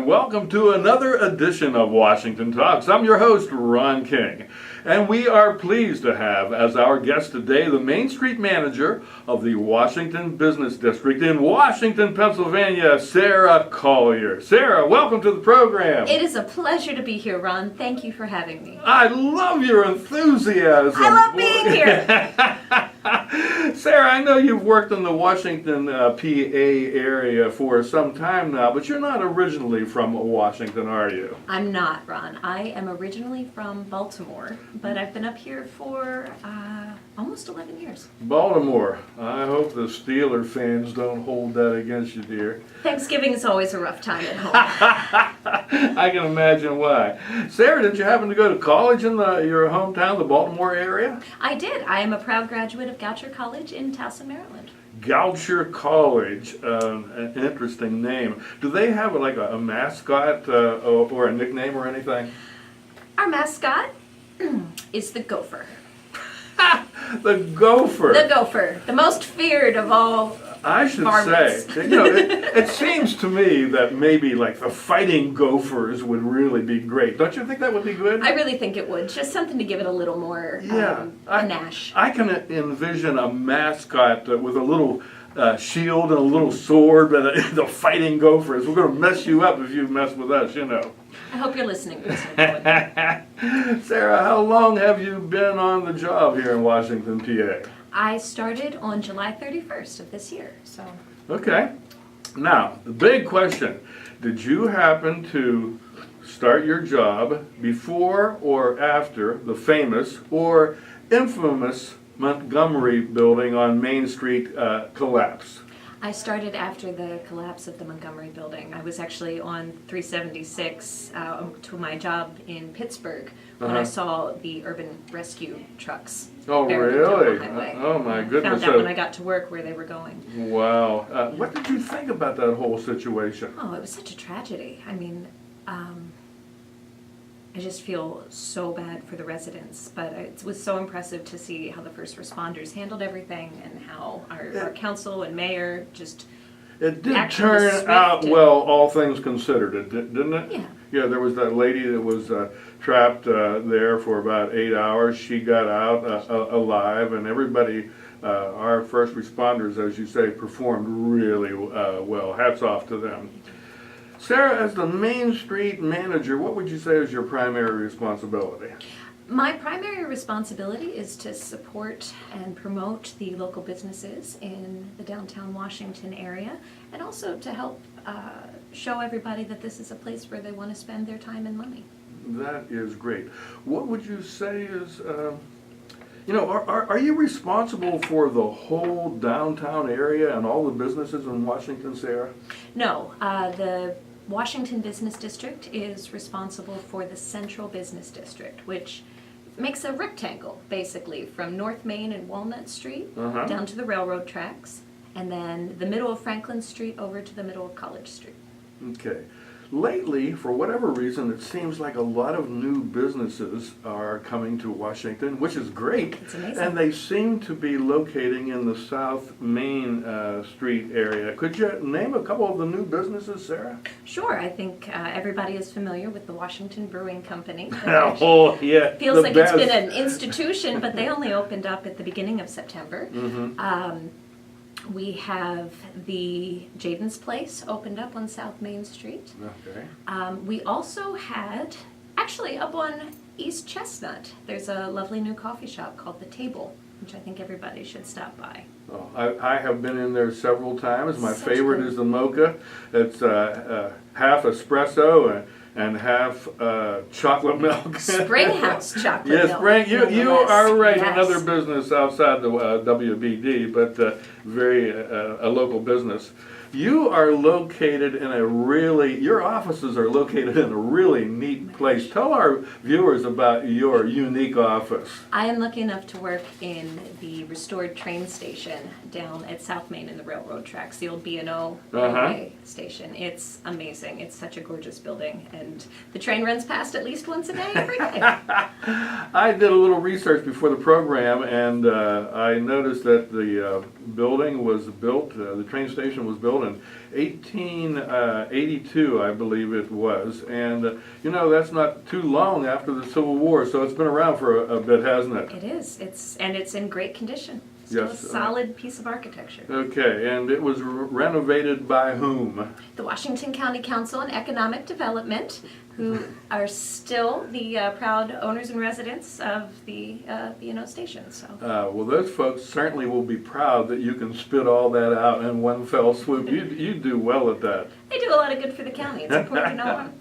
and welcome to another edition of Washington Talks. I'm your host, Ron King, and we are pleased to have as our guest today the Main Street manager of the Washington Business District in Washington, Pennsylvania, Sarah Collier. Sarah, welcome to the program. It is a pleasure to be here, Ron. Thank you for having me. I love your enthusiasm. I love being here. Sarah, I know you've worked in the Washington, PA area for some time now, but you're not originally from Washington, are you? I'm not, Ron. I am originally from Baltimore, but I've been up here for almost 11 years. Baltimore. I hope the Steeler fans don't hold that against you, dear. Thanksgiving is always a rough time at home. I can imagine why. Sarah, did you happen to go to college in your hometown, the Baltimore area? I did. I am a proud graduate of Goucher College in Towson, Maryland. Goucher College, an interesting name. Do they have a mascot or a nickname or anything? Our mascot is the gopher. The gopher. The gopher, the most feared of all. I should varmints. say, it seems to me that maybe like the fighting gophers would really be great. Don't you think that would be good? I really think it would. Just something to give it a little more panache. I can envision a mascot with a little shield and a little sword, and the fighting gophers. We're going to mess you up if you mess with us, you know. I hope you're listening. Sarah, how long have you been on the job here in Washington, PA? I started on July 31st of this year, so. Okay. Now, the big question, did you happen to start your job before or after the famous or infamous Montgomery building on Main Street collapse? I started after the collapse of the Montgomery building. I was actually on 376 to my job in Pittsburgh when I saw the urban rescue trucks. Oh, really? Oh, my goodness. Found out when I got to work where they were going. Wow. What did you think about that whole situation? Oh, it was such a tragedy. I mean, I just feel so bad for the residents, but it was so impressive to see how the first responders handled everything and how our council and mayor just It did turn out well, all things considered, didn't it? Yeah. Yeah, there was that lady that was trapped there for about 8 hours. She got out alive, and everybody, our first responders, as you say, performed really well. Hats off to them. Sarah, as the Main Street manager, what would you say is your primary responsibility? My primary responsibility is to support and promote the local businesses in the downtown Washington area, and also to help show everybody that this is a place where they want to spend their time and money. That is great. What would you say is, are you responsible for the whole downtown area and all the businesses in Washington, Sarah? No, the Washington Business District is responsible for the Central Business District, which makes a rectangle, basically, from North Main and Walnut Street down to the railroad tracks, and then the middle of Franklin Street over to the middle of College Street. Okay. Lately, for whatever reason, it seems like a lot of new businesses are coming to Washington, which is great. It's amazing. And they seem to be locating in the South Main Street area. Could you name a couple of the new businesses, Sarah? Sure, I think everybody is familiar with the Washington Brewing Company. Oh, yeah. Feels like it's been an institution, but they only opened up at the beginning of September. We have the Jaden's Place opened up on South Main Street. Okay. We also had, actually up on East Chestnut, there's a lovely new coffee shop called The Table, which I think everybody should stop by. Oh, I have been in there several times. My Such favorite good. is the mocha. It's half espresso and half chocolate milk. Springhouse chocolate Yes, milk. you are right. Yes. Another business outside the WBD, but very a local business. You are located in your offices are located in a really neat place. Tell our viewers about your unique office. I am lucky enough to work in the restored train station down at South Main in the railroad tracks, the old B&O railway station. It's amazing. It's such a gorgeous building, and the train runs past at least once a day every day. I did a little research before the program, and I noticed that the building was built, the train station was built in 1882, I believe it was. And, you know, that's not too long after the Civil War, so it's been around for a bit, hasn't it? It is. It's in great condition. Still Yes. a solid piece of architecture. Okay, and it was renovated by whom? The Washington County Council on Economic Development, who are still the proud owners and residents of the station. So. Well, those folks certainly will be proud that you can spit all that out in one fell swoop. You do well at that. They do a lot of good for the county. It's important to know them.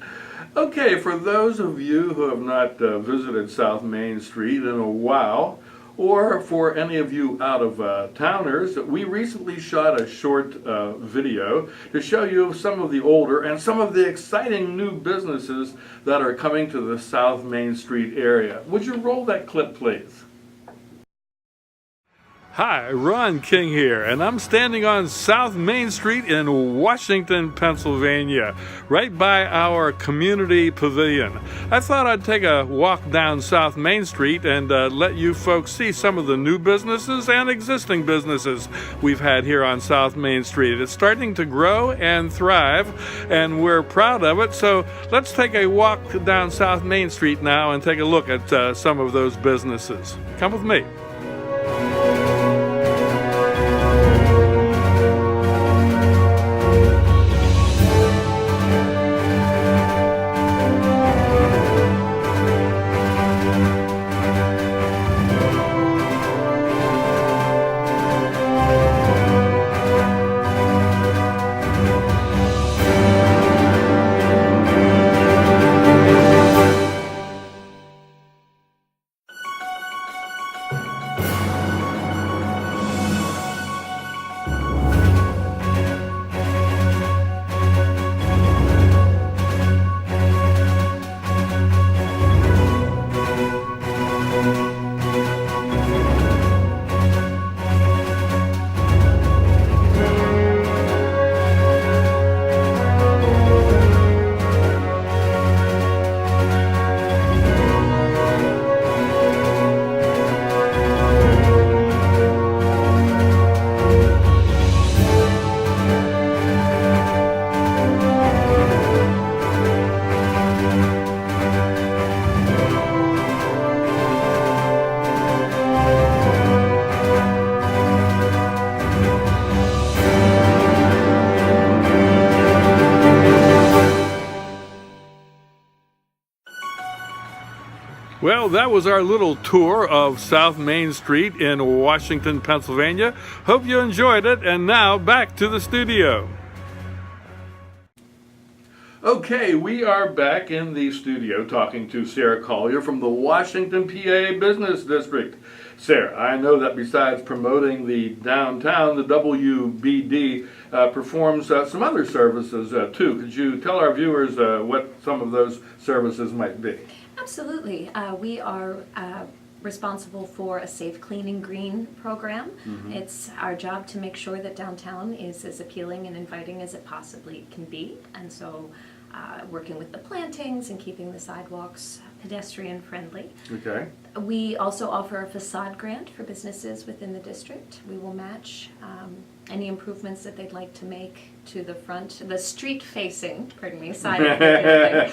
Okay, for those of you who have not visited South Main Street in a while, or for any of you out of towners, we recently shot a short video to show you some of the older and some of the exciting new businesses that are coming to the South Main Street area. Would you roll that clip, please? Hi, Ron King here, and I'm standing on South Main Street in Washington, Pennsylvania, right by our community pavilion. I thought I'd take a walk down South Main Street and let you folks see some of the new businesses and existing businesses we've had here on South Main Street. It's starting to grow and thrive, and we're proud of it. So let's take a walk down South Main Street now and take a look at some of those businesses. Come with me. Well, that was our little tour of South Main Street in Washington, Pennsylvania. Hope you enjoyed it, and now back to the studio. Okay, we are back in the studio talking to Sarah Collier from the Washington, PA Business District. Sarah, I know that besides promoting the downtown, the WBD performs some other services too. Could you tell our viewers what some of those services might be? Absolutely. We are responsible for a safe, clean, and green program. Mm-hmm. It's our job to make sure that downtown is as appealing and inviting as it possibly can be. And so working with the plantings and keeping the sidewalks pedestrian friendly. Okay. We also offer a facade grant for businesses within the district. We will match any improvements that they'd like to make to the front, the street-facing, side of the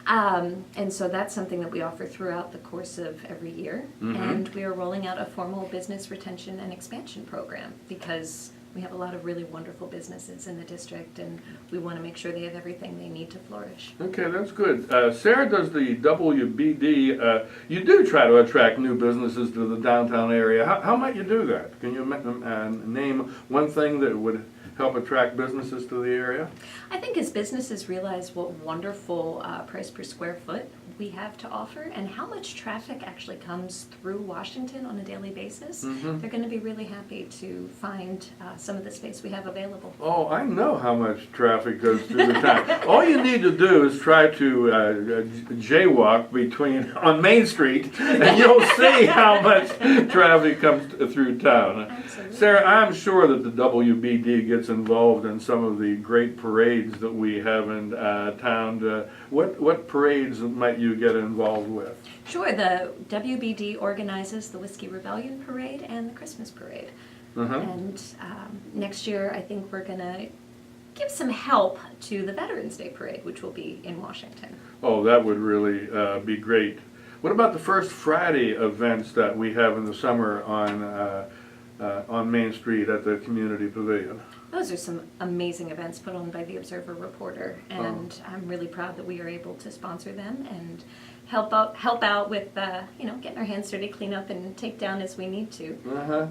building. And so that's something that we offer throughout the course of every year. Mm-hmm. And we are rolling out a formal business retention and expansion program because we have a lot of really wonderful businesses in the district, and we want to make sure they have everything they need to flourish. Okay, that's good. Sarah, does the WBD, you do try to attract new businesses to the downtown area. How might you do that? Can you name one thing that would help attract businesses to the area? I think as businesses realize what wonderful price per square foot we have to offer and how much traffic actually comes through Washington on a daily basis, mm-hmm. they're going to be really happy to find some of the space we have available. Oh, I know how much traffic goes through the town. All you need to do is try to jaywalk on Main Street, and you'll see how much traffic comes through town. Absolutely. Sarah, I'm sure that the WBD gets involved in some of the great parades that we have in town. What parades might you get involved with? Sure, the WBD organizes the Whiskey Rebellion Parade and the Christmas Parade. Uh-huh. And next year I think we're going to give some help to the Veterans Day Parade, which will be in Washington. Oh, that would really be great. What about the First Friday events that we have in the summer on Main Street at the Community Pavilion? Those are some amazing events put on by the Observer Reporter, and I'm really proud that we are able to sponsor them and help out with getting our hands dirty, clean up, and take down as we need to. Uh-huh.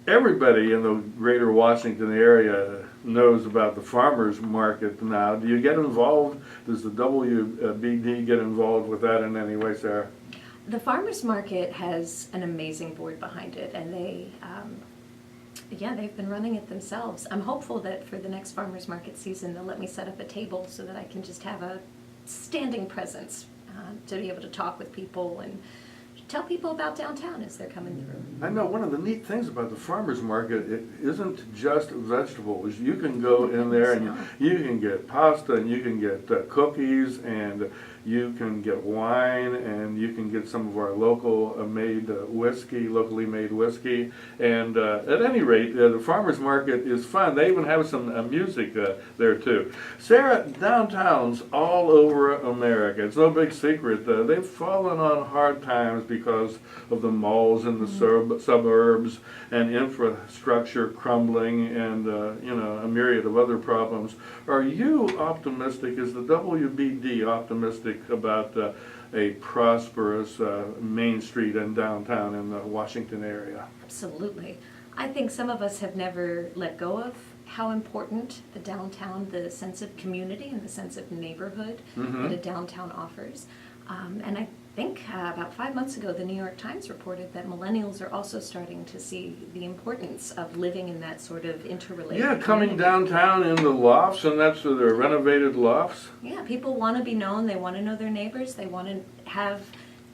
Everybody in the greater Washington area knows about the farmers market now. Do you get involved? Does the WBD get involved with that in any way, Sarah? The farmers market has an amazing board behind it, and they've been running it themselves. I'm hopeful that for the next farmers market season, they'll let me set up a table so that I can just have a standing presence to be able to talk with people and tell people about downtown as they're coming through. I know one of the neat things about the farmers market, it isn't just vegetables. You can go in there and you can get pasta, and you can get cookies, and you can get wine, and you can get some of our locally made whiskey. And at any rate, the farmers market is fun. They even have some music there too. Sarah, downtowns all over America, it's no big secret, they've fallen on hard times because of the malls in the suburbs and infrastructure crumbling and a myriad of other problems. Are you optimistic? Is the WBD optimistic about a prosperous Main Street and downtown in the Washington area? Absolutely. I think some of us have never let go of how important the downtown, the sense of community and the sense of neighborhood that a downtown offers. And I think about 5 months ago, the New York Times reported that millennials are also starting to see the importance of living in that sort of interrelated Coming community. downtown in the lofts, and that's their renovated lofts. Yeah, people want to be known, they want to know their neighbors, they want to have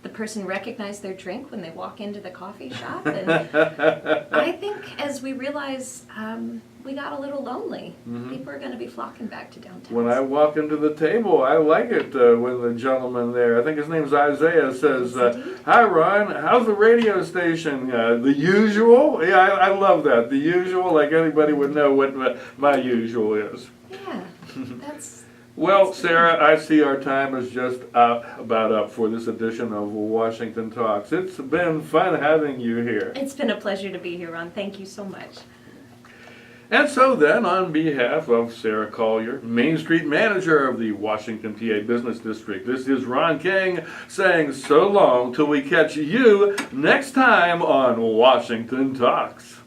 the person recognize their drink when they walk into the coffee shop. And I think as we realize we got a little lonely, people are going to be flocking back to downtown. When I walk into the table, I like it when the gentleman there, I think his name's Isaiah, says, "Hi Ron, how's the radio station? The usual?" Yeah, I love that. The usual, like anybody would know what my usual is. Yeah, that's... Well, Sarah, I see our time is just about up for this edition of Washington Talks. It's been fun having you here. It's been a pleasure to be here, Ron. Thank you so much. And so then, on behalf of Sarah Collier, Main Street Manager of the Washington, PA Business District, this is Ron King saying so long till we catch you next time on Washington Talks.